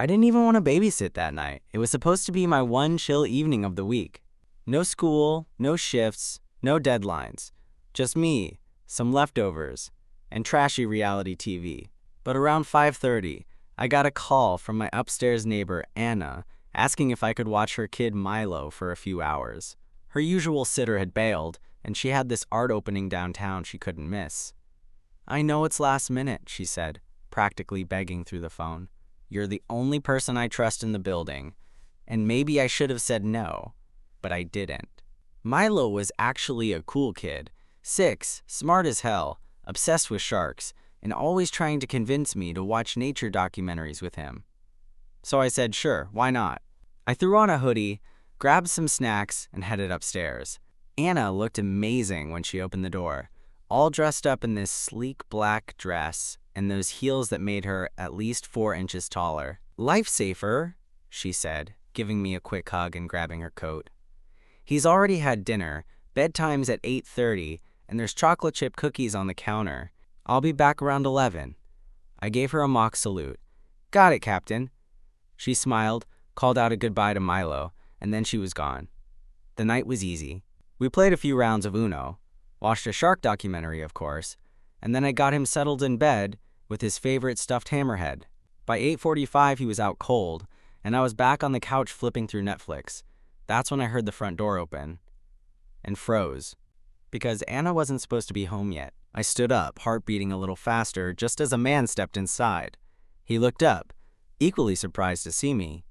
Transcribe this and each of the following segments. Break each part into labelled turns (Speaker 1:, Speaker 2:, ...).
Speaker 1: I didn't even want to babysit that night. It was supposed to be my one chill evening of the week. No school, no shifts, no deadlines. Just me, some leftovers, and trashy reality TV. But around 5:30, I got a call from my upstairs neighbor, Anna, asking if I could watch her kid Milo for a few hours. Her usual sitter had bailed, and she had this art opening downtown she couldn't miss. "I know it's last minute," she said, practically begging through the phone. "You're the only person I trust in the building, and maybe I should have said no, but I didn't." Milo was actually a cool kid, 6, smart as hell, obsessed with sharks, and always trying to convince me to watch nature documentaries with him. So I said, sure, why not? I threw on a hoodie, grabbed some snacks, and headed upstairs. Anna looked amazing when she opened the door, all dressed up in this sleek black dress and those heels that made her at least 4 inches taller. "Lifesaver," she said, giving me a quick hug and grabbing her coat. "He's already had dinner, bedtime's at 8:30, and there's chocolate chip cookies on the counter. I'll be back around 11. I gave her a mock salute. "Got it, Captain." She smiled, called out a goodbye to Milo, and then she was gone. The night was easy. We played a few rounds of Uno, watched a shark documentary, of course, and then I got him settled in bed with his favorite stuffed hammerhead. By 8:45, he was out cold, and I was back on the couch flipping through Netflix. That's when I heard the front door open and froze, because Anna wasn't supposed to be home yet. I stood up, heart beating a little faster, just as a man stepped inside. He looked up, equally surprised to see me.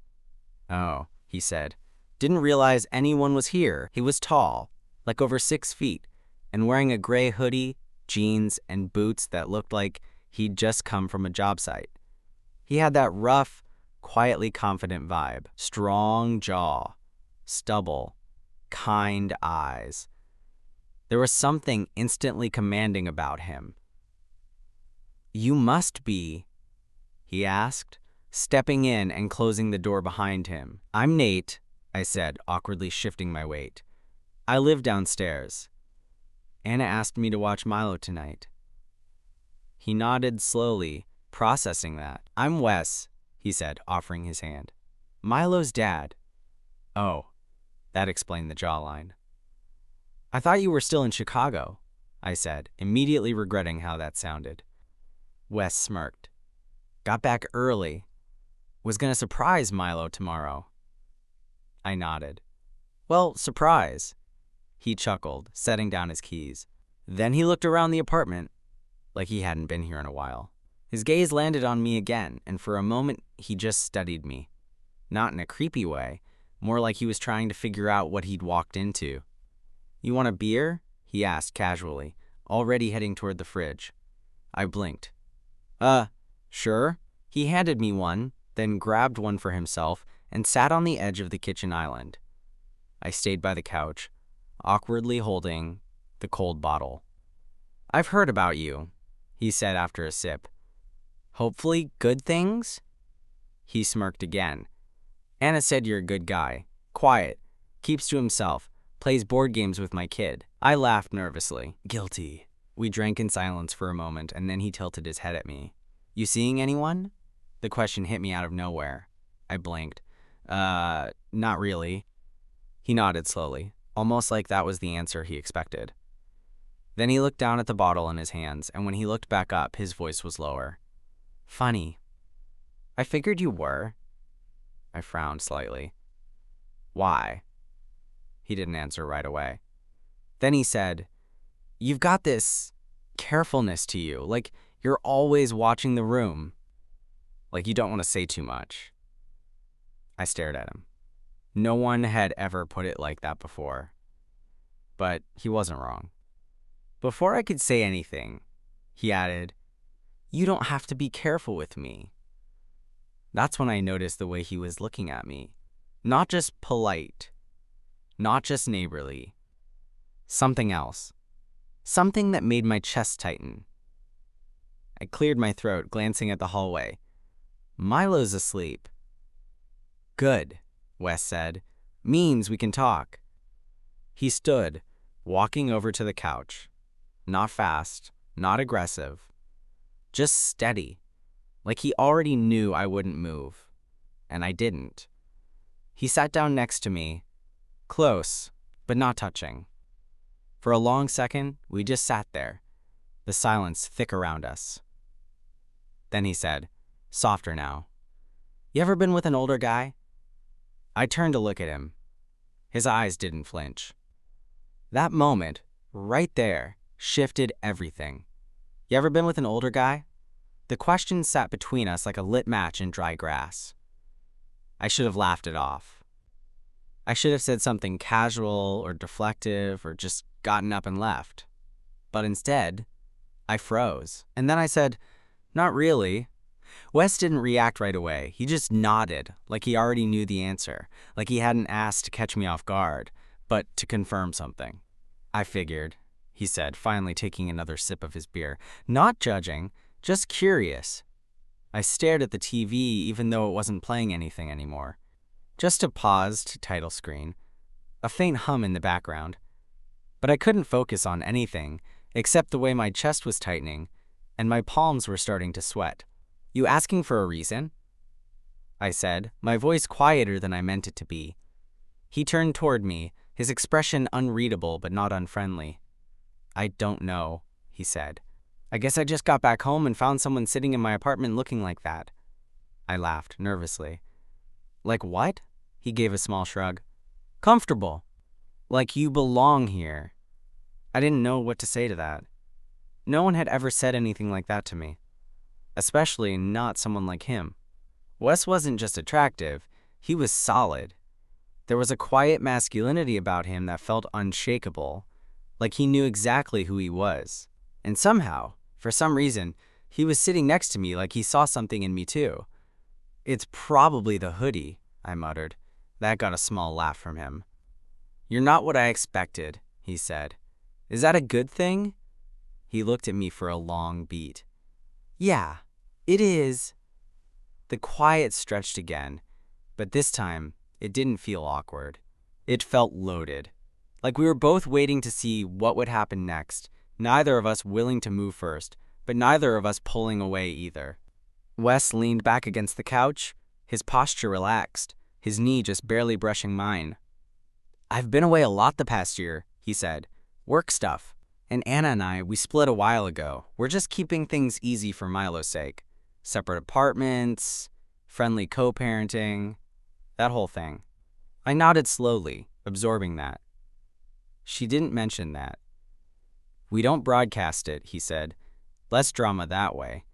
Speaker 1: "Oh," he said. "Didn't realize anyone was here." He was tall, like over 6 feet, and wearing a gray hoodie, jeans, and boots that looked like he'd just come from a job site. He had that rough, quietly confident vibe. Strong jaw, stubble, kind eyes. There was something instantly commanding about him. "You must be," he asked, stepping in and closing the door behind him. "I'm Nate," I said, awkwardly shifting my weight. "I live downstairs. Anna asked me to watch Milo tonight." He nodded slowly, processing that. "I'm Wes," he said, offering his hand. "Milo's dad." "Oh," that explained the jawline. "I thought you were still in Chicago," I said, immediately regretting how that sounded. Wes smirked. "Got back early. Was gonna surprise Milo tomorrow." I nodded. "Well, surprise." He chuckled, setting down his keys. Then he looked around the apartment, like he hadn't been here in a while. His gaze landed on me again, and for a moment he just studied me. Not in a creepy way, more like he was trying to figure out what he'd walked into. "You want a beer?" he asked casually, already heading toward the fridge. I blinked. Sure." He handed me one, then grabbed one for himself and sat on the edge of the kitchen island. I stayed by the couch, awkwardly holding the cold bottle. "I've heard about you," he said after a sip. "Hopefully good things?" He smirked again. "Anna said you're a good guy. Quiet, keeps to himself, plays board games with my kid." I laughed nervously. "Guilty." We drank in silence for a moment, and then he tilted his head at me. "You seeing anyone?" The question hit me out of nowhere. I blinked. Not really." He nodded slowly, almost like that was the answer he expected. Then he looked down at the bottle in his hands, and when he looked back up, his voice was lower. "Funny. I figured you were." I frowned slightly. "Why?" He didn't answer right away. Then he said, "You've got this carefulness to you, like you're always watching the room. Like you don't want to say too much." I stared at him. No one had ever put it like that before. But he wasn't wrong. Before I could say anything, he added, "You don't have to be careful with me." That's when I noticed the way he was looking at me. Not just polite, not just neighborly. Something else. Something that made my chest tighten. I cleared my throat, glancing at the hallway. "Milo's asleep." "Good," Wes said. "Means we can talk." He stood, walking over to the couch. Not fast, not aggressive. Just steady, like he already knew I wouldn't move. and I didn't. He sat down next to me, close, but not touching. For a long second, we just sat there, the silence thick around us. Then he said, softer now, "You ever been with an older guy?" I turned to look at him. His eyes didn't flinch. That moment, right there, shifted everything. You ever been with an older guy? The question sat between us like a lit match in dry grass. I should have laughed it off. I should have said something casual or deflective or just gotten up and left. But instead, I froze. And then I said, "Not really." Wes didn't react right away. He just nodded, like he already knew the answer, like he hadn't asked to catch me off guard, but to confirm something. "I figured," he said, finally taking another sip of his beer. Not judging, just curious. I stared at the TV even though it wasn't playing anything anymore. Just a paused title screen, a faint hum in the background. But I couldn't focus on anything except the way my chest was tightening and my palms were starting to sweat. "You asking for a reason?" I said, my voice quieter than I meant it to be. He turned toward me, his expression unreadable but not unfriendly. "I don't know," he said. "I guess I just got back home and found someone sitting in my apartment looking like that." I laughed nervously. "Like what?" He gave a small shrug. "Comfortable. Like you belong here." I didn't know what to say to that. No one had ever said anything like that to me. Especially not someone like him. Wes wasn't just attractive, he was solid. There was a quiet masculinity about him that felt unshakable, like he knew exactly who he was. And somehow, for some reason, he was sitting next to me like he saw something in me too. "It's probably the hoodie," I muttered. That got a small laugh from him. "You're not what I expected," he said. "Is that a good thing?" He looked at me for a long beat. "Yeah, it is." The quiet stretched again, but this time it didn't feel awkward. It felt loaded, like we were both waiting to see what would happen next, neither of us willing to move first, but neither of us pulling away either. Wes leaned back against the couch, his posture relaxed, his knee just barely brushing mine. "I've been away a lot the past year," he said. "Work stuff. And Anna and I, we split a while ago. We're just keeping things easy for Milo's sake. Separate apartments, friendly co-parenting, that whole thing." I nodded slowly, absorbing that. "She didn't mention that." "We don't broadcast it," he said. "Less drama that way."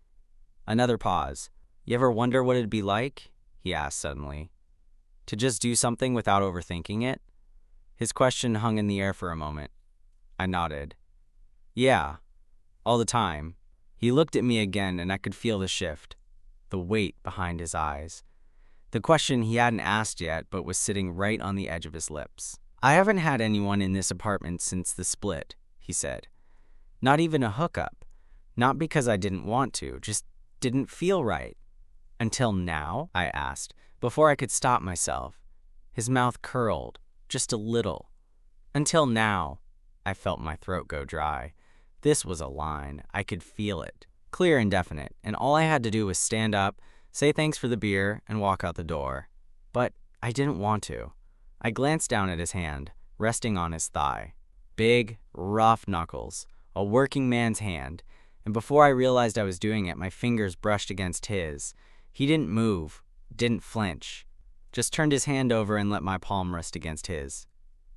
Speaker 1: Another pause. "You ever wonder what it'd be like?" he asked suddenly. "To just do something without overthinking it?" His question hung in the air for a moment. I nodded. "Yeah, all the time." He looked at me again and I could feel the shift, the weight behind his eyes. The question he hadn't asked yet but was sitting right on the edge of his lips. "I haven't had anyone in this apartment since the split," he said. "Not even a hookup. Not because I didn't want to, just didn't feel right." "Until now?" I asked, before I could stop myself. His mouth curled, just a little. "Until now." I felt my throat go dry. This was a line. I could feel it. Clear and definite, and all I had to do was stand up, say thanks for the beer, and walk out the door. But I didn't want to. I glanced down at his hand, resting on his thigh. Big, rough knuckles, a working man's hand, and before I realized I was doing it, my fingers brushed against his. He didn't move, didn't flinch, just turned his hand over and let my palm rest against his.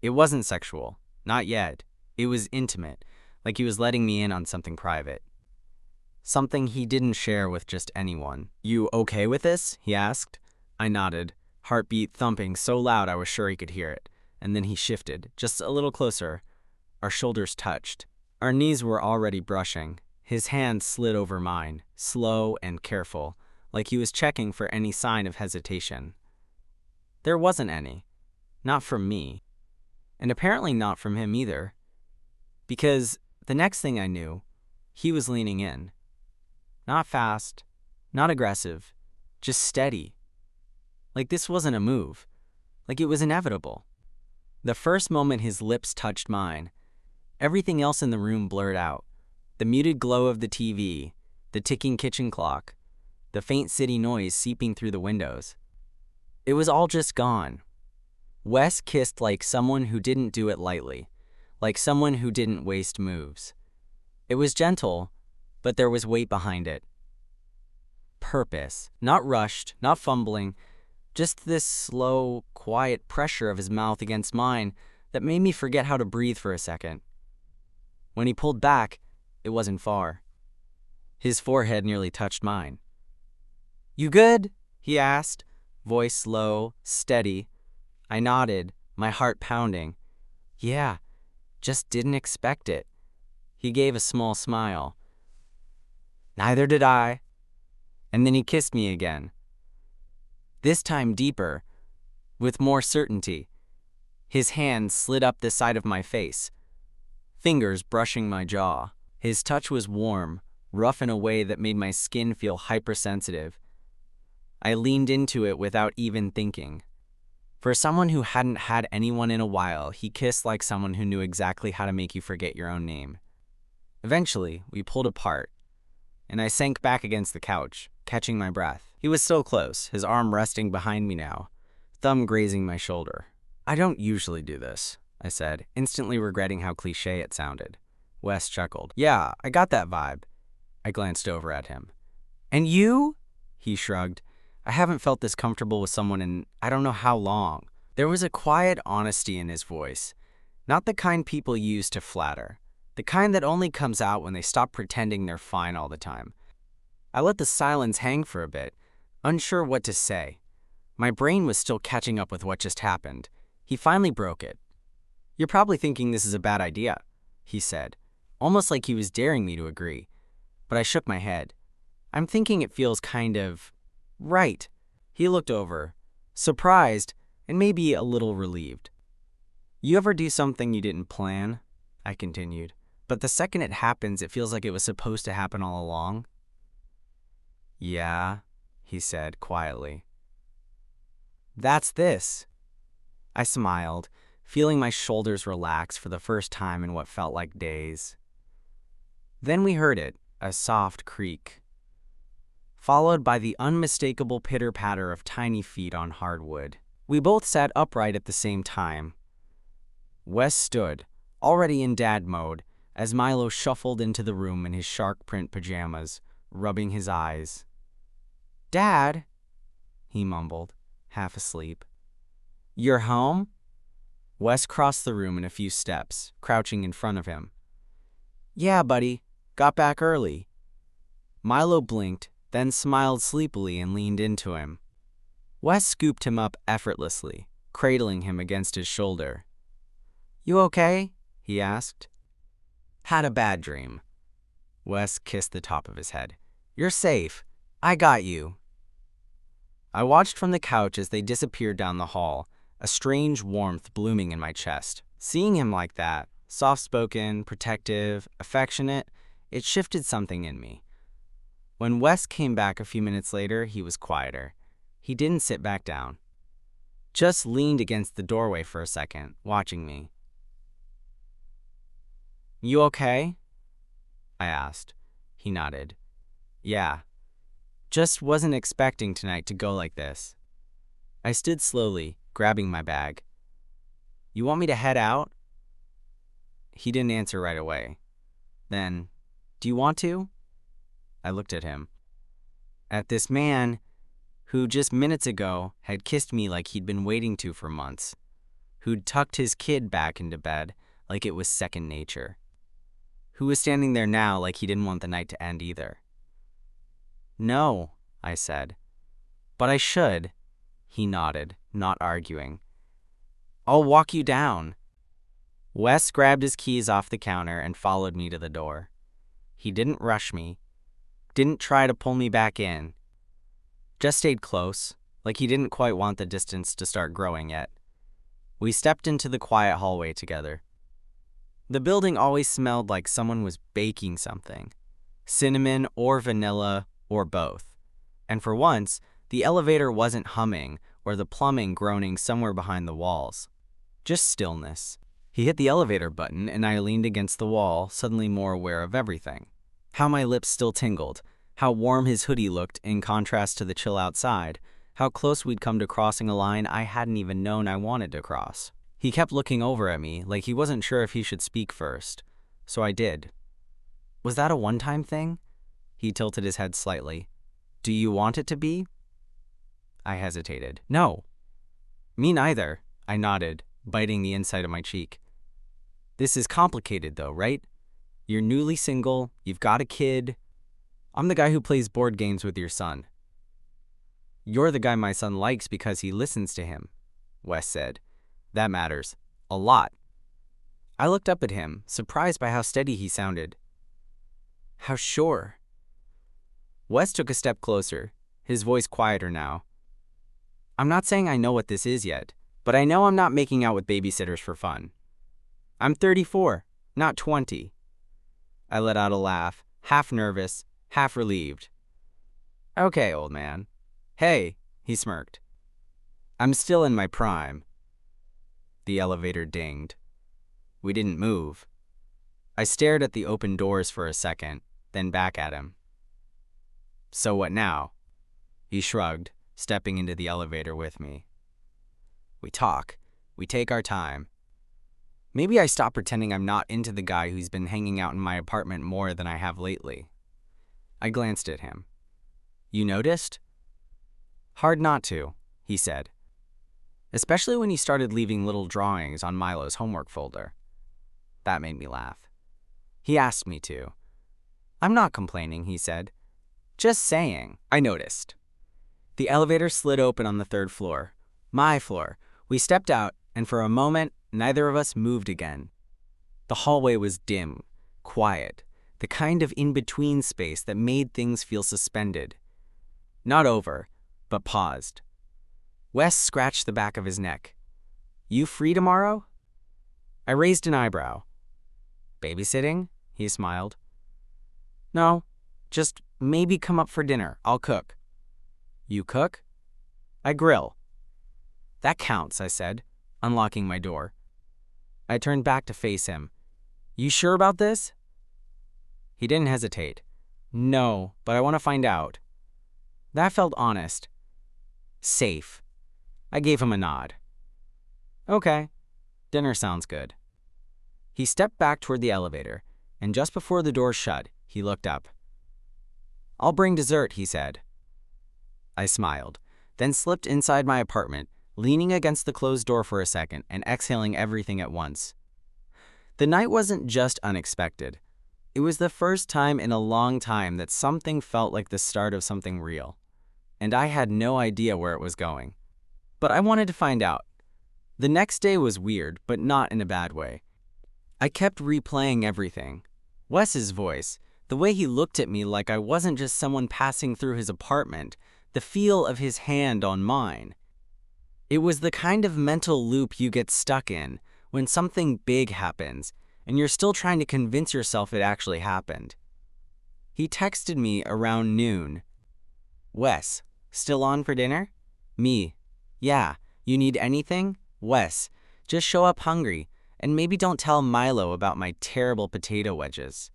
Speaker 1: It wasn't sexual, not yet. It was intimate, like he was letting me in on something private. Something he didn't share with just anyone. "You okay with this?" he asked. I nodded, heartbeat thumping so loud I was sure he could hear it. And then he shifted, just a little closer. Our shoulders touched. Our knees were already brushing. His hand slid over mine, slow and careful, like he was checking for any sign of hesitation. There wasn't any. Not from me. And apparently not from him either. Because the next thing I knew, he was leaning in. Not fast, not aggressive, just steady. Like this wasn't a move. Like it was inevitable. The first moment his lips touched mine, everything else in the room blurred out. The muted glow of the TV, the ticking kitchen clock, the faint city noise seeping through the windows. It was all just gone. Wes kissed like someone who didn't do it lightly, like someone who didn't waste moves. It was gentle, but there was weight behind it. Purpose. Not rushed, not fumbling, just this slow, quiet pressure of his mouth against mine that made me forget how to breathe for a second. When he pulled back, it wasn't far. His forehead nearly touched mine. "You good?" he asked, voice low, steady. I nodded, my heart pounding. "Yeah, just didn't expect it." He gave a small smile. "Neither did I." And then he kissed me again. This time deeper, with more certainty. His hand slid up the side of my face, fingers brushing my jaw. His touch was warm, rough in a way that made my skin feel hypersensitive. I leaned into it without even thinking. For someone who hadn't had anyone in a while, he kissed like someone who knew exactly how to make you forget your own name. Eventually, we pulled apart, and I sank back against the couch, catching my breath. He was still close, his arm resting behind me now, thumb grazing my shoulder. "I don't usually do this," I said, instantly regretting how cliché it sounded. Wes chuckled. "Yeah, I got that vibe." I glanced over at him. "And you?" He shrugged. "I haven't felt this comfortable with someone in I don't know how long." There was a quiet honesty in his voice, not the kind people use to flatter, the kind that only comes out when they stop pretending they're fine all the time. I let the silence hang for a bit, unsure what to say. My brain was still catching up with what just happened. He finally broke it. "You're probably thinking this is a bad idea," he said, almost like he was daring me to agree. But I shook my head. "I'm thinking it feels kind of right." He looked over, surprised and maybe a little relieved. "You ever do something you didn't plan?" I continued. "But the second it happens, it feels like it was supposed to happen all along?" "Yeah," he said quietly. "That's this." I smiled, feeling my shoulders relax for the first time in what felt like days. Then we heard it, a soft creak, followed by the unmistakable pitter-patter of tiny feet on hardwood. We both sat upright at the same time. Wes stood, already in dad mode, as Milo shuffled into the room in his shark print pajamas, rubbing his eyes. "Dad," he mumbled, half asleep. "You're home?" Wes crossed the room in a few steps, crouching in front of him. "Yeah, buddy. Got back early." Milo blinked, then smiled sleepily and leaned into him. Wes scooped him up effortlessly, cradling him against his shoulder. "You okay?" he asked. "Had a bad dream." Wes kissed the top of his head. "You're safe. I got you." I watched from the couch as they disappeared down the hall, a strange warmth blooming in my chest. Seeing him like that, soft-spoken, protective, affectionate, it shifted something in me. When Wes came back a few minutes later, he was quieter. He didn't sit back down. Just leaned against the doorway for a second, watching me. "You okay?" I asked. He nodded. "Yeah. Just wasn't expecting tonight to go like this." I stood slowly, grabbing my bag. "You want me to head out?" He didn't answer right away. Then, "Do you want to?" I looked at him. At this man who just minutes ago had kissed me like he'd been waiting to for months, who'd tucked his kid back into bed like it was second nature, who was standing there now like he didn't want the night to end either. "No," I said. "But I should." He nodded, not arguing. "I'll walk you down." Wes grabbed his keys off the counter and followed me to the door. He didn't rush me, didn't try to pull me back in, just stayed close, like he didn't quite want the distance to start growing yet. We stepped into the quiet hallway together. The building always smelled like someone was baking something, cinnamon or vanilla or both. And for once, the elevator wasn't humming or the plumbing groaning somewhere behind the walls. Just stillness. He hit the elevator button and I leaned against the wall, suddenly more aware of everything. How my lips still tingled, how warm his hoodie looked in contrast to the chill outside, how close we'd come to crossing a line I hadn't even known I wanted to cross. He kept looking over at me like he wasn't sure if he should speak first, so I did. Was that a one-time thing? He tilted his head slightly. Do you want it to be? I hesitated. No. Me neither, I nodded, biting the inside of my cheek. This is complicated though, right? You're newly single, you've got a kid. I'm the guy who plays board games with your son. You're the guy my son likes because he listens to him, Wes said. That matters. A lot. I looked up at him, surprised by how steady he sounded. How sure? Wes took a step closer, his voice quieter now. I'm not saying I know what this is yet, but I know I'm not making out with babysitters for fun. I'm 34, not 20. I let out a laugh, half nervous, half relieved. Okay, old man. Hey, he smirked. I'm still in my prime. The elevator dinged. We didn't move. I stared at the open doors for a second, then back at him. So what now? He shrugged, stepping into the elevator with me. We talk. We take our time. Maybe I stop pretending I'm not into the guy who's been hanging out in my apartment more than I have lately. I glanced at him. You noticed? Hard not to, he said. Especially when he started leaving little drawings on Milo's homework folder. That made me laugh. He asked me to. I'm not complaining, he said. Just saying. I noticed. The elevator slid open on the 3rd floor. My floor. We stepped out, and for a moment, neither of us moved again. The hallway was dim, quiet, the kind of in-between space that made things feel suspended. Not over, but paused. Wes scratched the back of his neck. You free tomorrow? I raised an eyebrow. Babysitting? He smiled. No, just maybe come up for dinner. I'll cook. You cook? I grill. That counts, I said, unlocking my door. I turned back to face him. You sure about this? He didn't hesitate. No, but I want to find out. That felt honest. Safe. I gave him a nod. Okay, dinner sounds good. He stepped back toward the elevator, and just before the door shut, he looked up. I'll bring dessert, he said. I smiled, then slipped inside my apartment, leaning against the closed door for a second and exhaling everything at once. The night wasn't just unexpected. It was the first time in a long time that something felt like the start of something real, and I had no idea where it was going. But I wanted to find out. The next day was weird, but not in a bad way. I kept replaying everything. Wes's voice, the way he looked at me like I wasn't just someone passing through his apartment, the feel of his hand on mine. It was the kind of mental loop you get stuck in when something big happens and you're still trying to convince yourself it actually happened. He texted me around noon. Wes, still on for dinner? Me. Yeah, you need anything? Wes, just show up hungry and maybe don't tell Milo about my terrible potato wedges.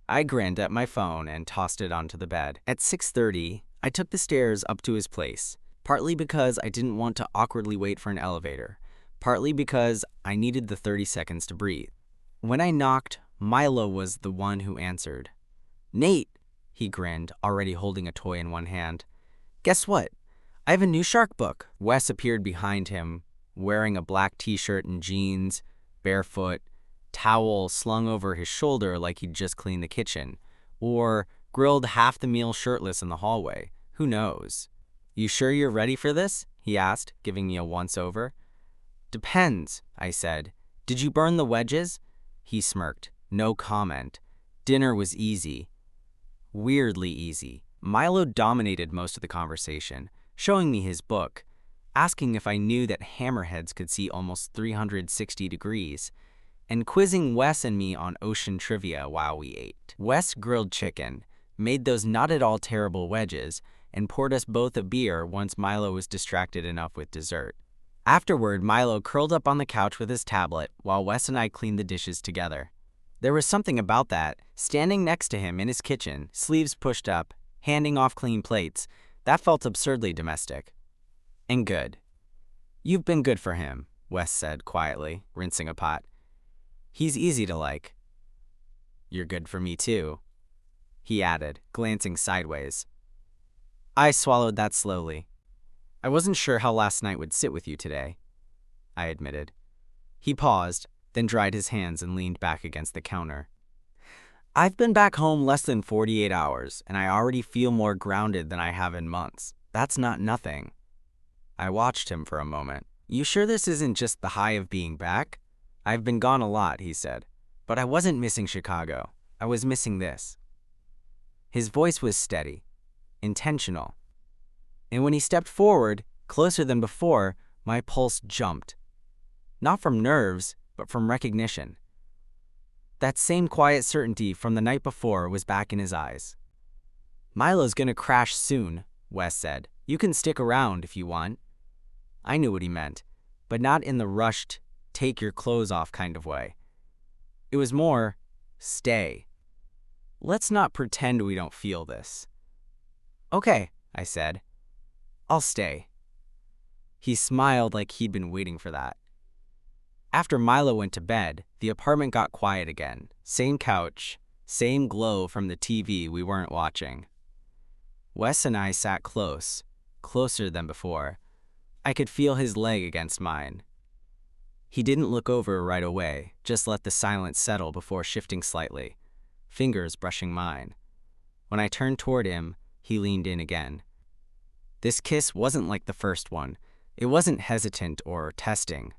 Speaker 1: I grinned at my phone and tossed it onto the bed. At 6:30, I took the stairs up to his place, partly because I didn't want to awkwardly wait for an elevator, partly because I needed the 30 seconds to breathe. When I knocked, Milo was the one who answered. Nate, he grinned, already holding a toy in one hand. Guess what? I have a new shark book. Wes appeared behind him, wearing a black t-shirt and jeans, barefoot, towel slung over his shoulder like he'd just cleaned the kitchen, or grilled half the meal shirtless in the hallway. Who knows? You sure you're ready for this? He asked, giving me a once-over. Depends, I said. Did you burn the wedges? He smirked. No comment. Dinner was easy. Weirdly easy. Milo dominated most of the conversation, showing me his book, asking if I knew that hammerheads could see almost 360 degrees, and quizzing Wes and me on ocean trivia while we ate. Wes grilled chicken, made those not at all terrible wedges, and poured us both a beer once Milo was distracted enough with dessert. Afterward, Milo curled up on the couch with his tablet while Wes and I cleaned the dishes together. There was something about that, standing next to him in his kitchen, sleeves pushed up, handing off clean plates, that felt absurdly domestic. And good. You've been good for him, Wes said quietly, rinsing a pot. He's easy to like. You're good for me too, he added, glancing sideways. I swallowed that slowly. I wasn't sure how last night would sit with you today, I admitted. He paused, then dried his hands and leaned back against the counter. I've been back home less than 48 hours, and I already feel more grounded than I have in months. That's not nothing. I watched him for a moment. You sure this isn't just the high of being back? I've been gone a lot, he said. But I wasn't missing Chicago. I was missing this. His voice was steady, intentional. And when he stepped forward, closer than before, my pulse jumped. Not from nerves, but from recognition. That same quiet certainty from the night before was back in his eyes. Milo's gonna crash soon, Wes said. You can stick around if you want. I knew what he meant, but not in the rushed, take your clothes off kind of way. It was more, stay. Let's not pretend we don't feel this. Okay, I said. I'll stay. He smiled like he'd been waiting for that. After Milo went to bed, the apartment got quiet again. Same couch, same glow from the TV we weren't watching. Wes and I sat close, closer than before. I could feel his leg against mine. He didn't look over right away, just let the silence settle before shifting slightly, fingers brushing mine. When I turned toward him, he leaned in again. This kiss wasn't like the first one. It wasn't hesitant or testing.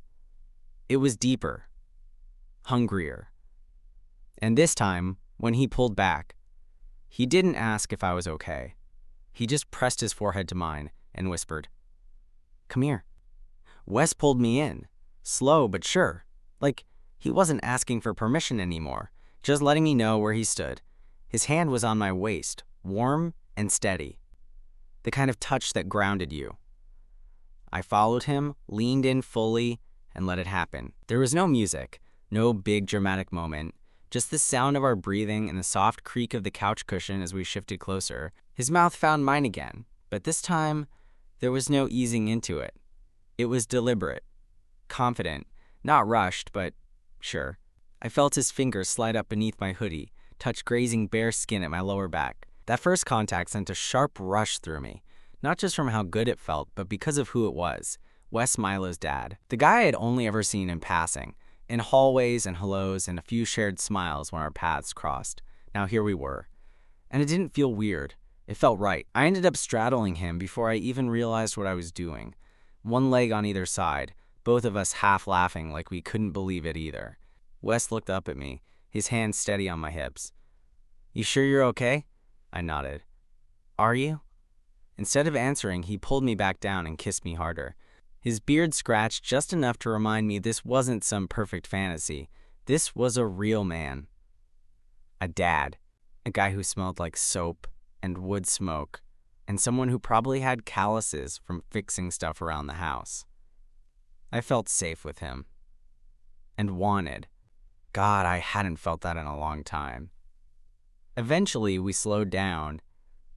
Speaker 1: It was deeper, hungrier. And this time, when he pulled back, he didn't ask if I was okay. He just pressed his forehead to mine and whispered, "Come here." Wes pulled me in, slow but sure, like he wasn't asking for permission anymore, just letting me know where he stood. His hand was on my waist, warm and steady, the kind of touch that grounded you. I followed him, leaned in fully, and let it happen. There was no music, no big dramatic moment, just the sound of our breathing and the soft creak of the couch cushion as we shifted closer. His mouth found mine again, but this time, there was no easing into it. It was deliberate, confident, not rushed, but sure. I felt his fingers slide up beneath my hoodie, touch grazing bare skin at my lower back. That first contact sent a sharp rush through me, not just from how good it felt, but because of who it was. Wes Milo's dad. The guy I had only ever seen in passing, in hallways and hellos and a few shared smiles when our paths crossed. Now here we were. And it didn't feel weird. It felt right. I ended up straddling him before I even realized what I was doing. One leg on either side, both of us half laughing like we couldn't believe it either. Wes looked up at me, his hands steady on my hips. You sure you're okay? I nodded. Are you? Instead of answering, he pulled me back down and kissed me harder. His beard scratched just enough to remind me this wasn't some perfect fantasy. This was a real man. A dad. A guy who smelled like soap and wood smoke, and someone who probably had calluses from fixing stuff around the house. I felt safe with him. And wanted. God, I hadn't felt that in a long time. Eventually, we slowed down,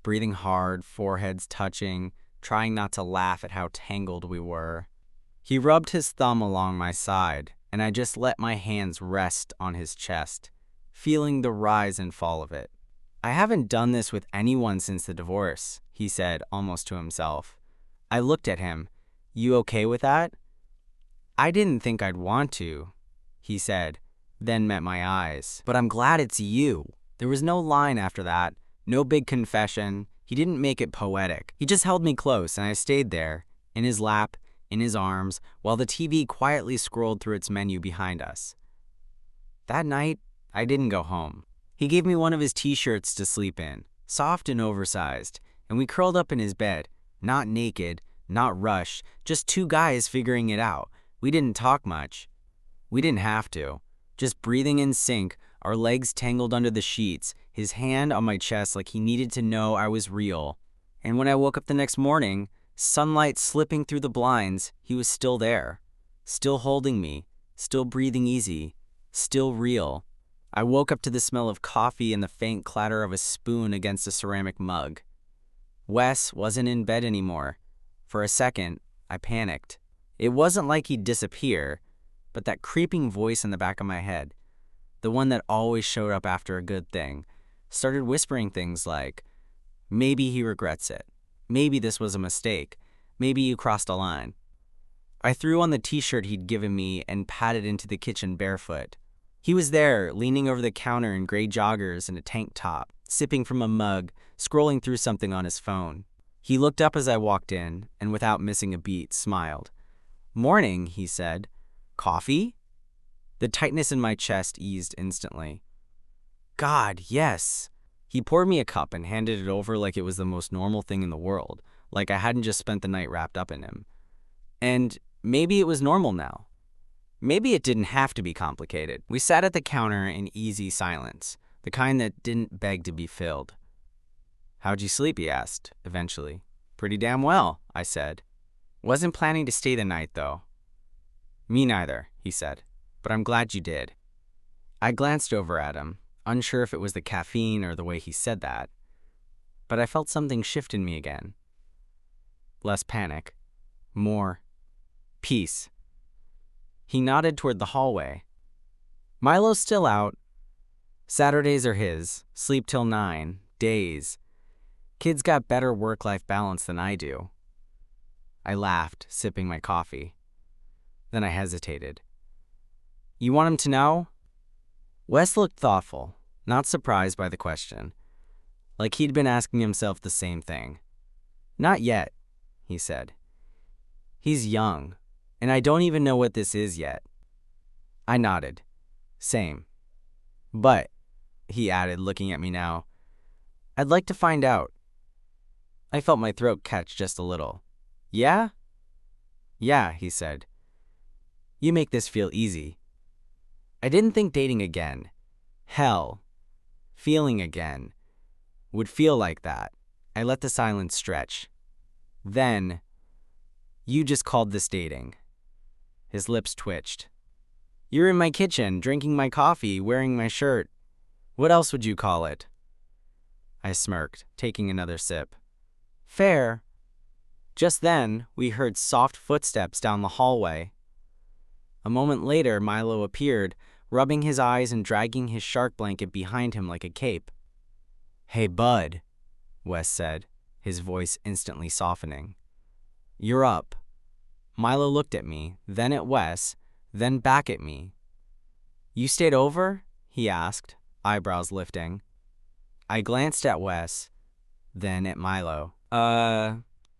Speaker 1: breathing hard, foreheads touching, trying not to laugh at how tangled we were. He rubbed his thumb along my side, and I just let my hands rest on his chest, feeling the rise and fall of it. I haven't done this with anyone since the divorce, he said, almost to himself. I looked at him. You okay with that? I didn't think I'd want to, he said, then met my eyes. But I'm glad it's you. There was no line after that, no big confession. He didn't make it poetic. He just held me close, and I stayed there, in his lap, in his arms, while the TV quietly scrolled through its menu behind us. That night, I didn't go home. He gave me one of his t-shirts to sleep in, soft and oversized, and we curled up in his bed, not naked, not rushed, just two guys figuring it out. We didn't talk much. We didn't have to. Just breathing in sync, our legs tangled under the sheets, his hand on my chest like he needed to know I was real. And when I woke up the next morning, sunlight slipping through the blinds, he was still there. Still holding me, still breathing easy, still real. I woke up to the smell of coffee and the faint clatter of a spoon against a ceramic mug. Wes wasn't in bed anymore. For a second, I panicked. It wasn't like he'd disappear, but that creeping voice in the back of my head, the one that always showed up after a good thing, started whispering things like, maybe he regrets it. Maybe this was a mistake. Maybe you crossed a line. I threw on the t-shirt he'd given me and padded into the kitchen barefoot. He was there, leaning over the counter in gray joggers and a tank top, sipping from a mug, scrolling through something on his phone. He looked up as I walked in, and without missing a beat, smiled. "Morning," he said. "Coffee?" The tightness in my chest eased instantly. God, yes. He poured me a cup and handed it over like it was the most normal thing in the world, like I hadn't just spent the night wrapped up in him. And maybe it was normal now. Maybe it didn't have to be complicated. We sat at the counter in easy silence, the kind that didn't beg to be filled. "How'd you sleep?" he asked, eventually. "Pretty damn well," I said. "Wasn't planning to stay the night, though." "Me neither," he said, "but I'm glad you did." I glanced over at him, unsure if it was the caffeine or the way he said that, but I felt something shift in me again. Less panic. More peace. He nodded toward the hallway. "Milo's still out. Saturdays are his. Sleep till 9. Days. Kid's got better work-life balance than I do." I laughed, sipping my coffee. Then I hesitated. "You want him to know?" Wes looked thoughtful, not surprised by the question, like he'd been asking himself the same thing. "Not yet," he said. "He's young, and I don't even know what this is yet." I nodded. "Same. But," he added, looking at me now, "I'd like to find out." I felt my throat catch just a little. "Yeah?" "Yeah," he said. "You make this feel easy." I didn't think dating again, hell, feeling again, would feel like that. I let the silence stretch. Then, "You just called this dating." His lips twitched. "You're in my kitchen, drinking my coffee, wearing my shirt. What else would you call it?" I smirked, taking another sip. "Fair." Just then, we heard soft footsteps down the hallway. A moment later, Milo appeared, rubbing his eyes and dragging his shark blanket behind him like a cape. "Hey, bud," Wes said, his voice instantly softening. "You're up." Milo looked at me, then at Wes, then back at me. "You stayed over?" he asked, eyebrows lifting. I glanced at Wes, then at Milo.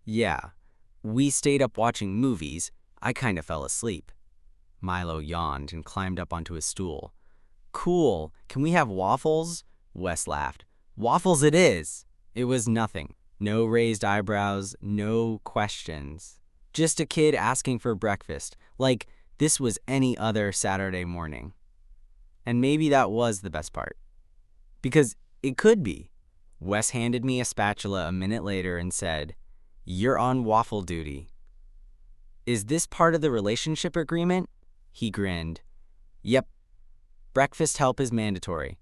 Speaker 1: Yeah. We stayed up watching movies. I kinda fell asleep." Milo yawned and climbed up onto his stool. "Cool. Can we have waffles?" Wes laughed. "Waffles it is!" It was nothing. No raised eyebrows, no questions. Just a kid asking for breakfast, like this was any other Saturday morning. And maybe that was the best part. Because it could be. Wes handed me a spatula a minute later and said, "You're on waffle duty." "Is this part of the relationship agreement?" He grinned. "Yep. Breakfast help is mandatory."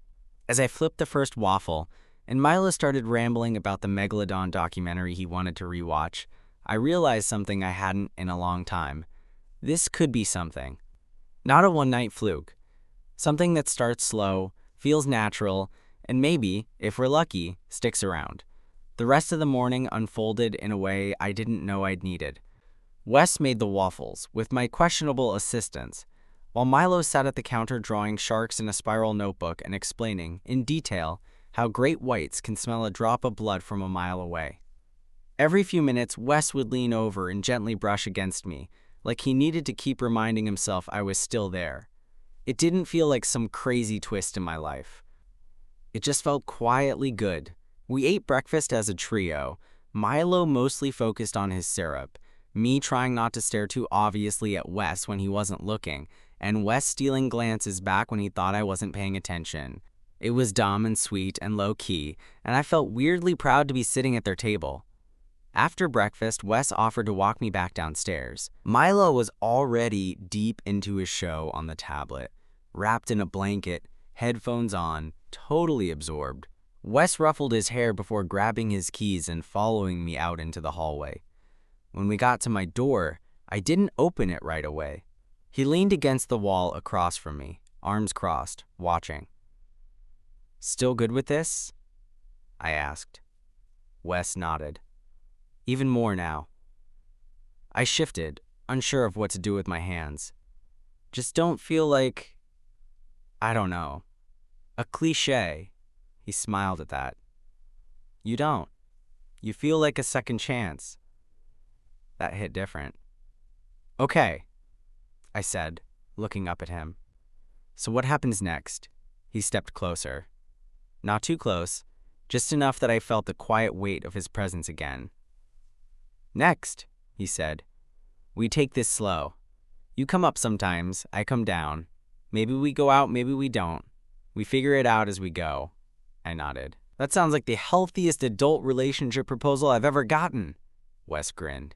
Speaker 1: As I flipped the first waffle, and Milo started rambling about the Megalodon documentary he wanted to rewatch, I realized something I hadn't in a long time. This could be something. Not a one-night fluke. Something that starts slow, feels natural, and maybe, if we're lucky, sticks around. The rest of the morning unfolded in a way I didn't know I'd needed. Wes made the waffles, with my questionable assistance, while Milo sat at the counter drawing sharks in a spiral notebook and explaining, in detail, how great whites can smell a drop of blood from a mile away. Every few minutes, Wes would lean over and gently brush against me, like he needed to keep reminding himself I was still there. It didn't feel like some crazy twist in my life. It just felt quietly good. We ate breakfast as a trio, Milo mostly focused on his syrup, me trying not to stare too obviously at Wes when he wasn't looking, and Wes stealing glances back when he thought I wasn't paying attention. It was dumb and sweet and low-key, and I felt weirdly proud to be sitting at their table. After breakfast, Wes offered to walk me back downstairs. Milo was already deep into his show on the tablet, wrapped in a blanket, headphones on, totally absorbed. Wes ruffled his hair before grabbing his keys and following me out into the hallway. When we got to my door, I didn't open it right away. He leaned against the wall across from me, arms crossed, watching. "Still good with this?" I asked. Wes nodded. "Even more now." I shifted, unsure of what to do with my hands. "Just don't feel like, I don't know, a cliché." He smiled at that. "You don't. You feel like a second chance." That hit different. "Okay," I said, looking up at him. "So what happens next?" He stepped closer. Not too close, just enough that I felt the quiet weight of his presence again. "Next," he said, "we take this slow. You come up sometimes, I come down. Maybe we go out, maybe we don't. We figure it out as we go." I nodded. "That sounds like the healthiest adult relationship proposal I've ever gotten." Wes grinned,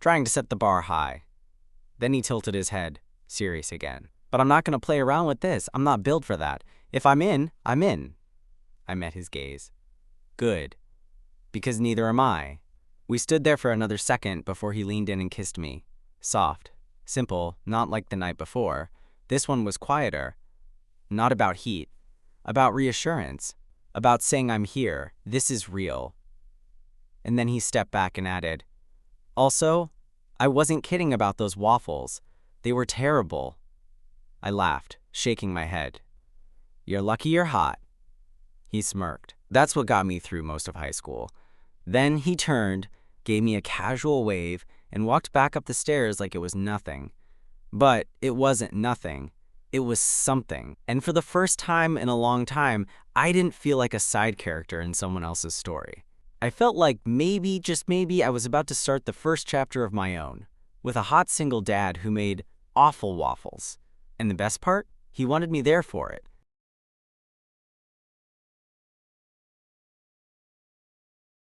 Speaker 1: trying to set the bar high. Then he tilted his head, serious again. "But I'm not going to play around with this. I'm not built for that. If I'm in, I'm in." I met his gaze. "Good. Because neither am I." We stood there for another second before he leaned in and kissed me. Soft, simple, not like the night before. This one was quieter. Not about heat. About reassurance. About saying I'm here. This is real. And then he stepped back and added, "Also, I wasn't kidding about those waffles. They were terrible." I laughed, shaking my head. "You're lucky you're hot." He smirked. That's what got me through most of high school. Then he turned, gave me a casual wave, and walked back up the stairs like it was nothing. But it wasn't nothing. It was something. And for the first time in a long time, I didn't feel like a side character in someone else's story. I felt like maybe, just maybe, I was about to start the first chapter of my own, with a hot single dad who made awful waffles. And the best part? He wanted me there for it.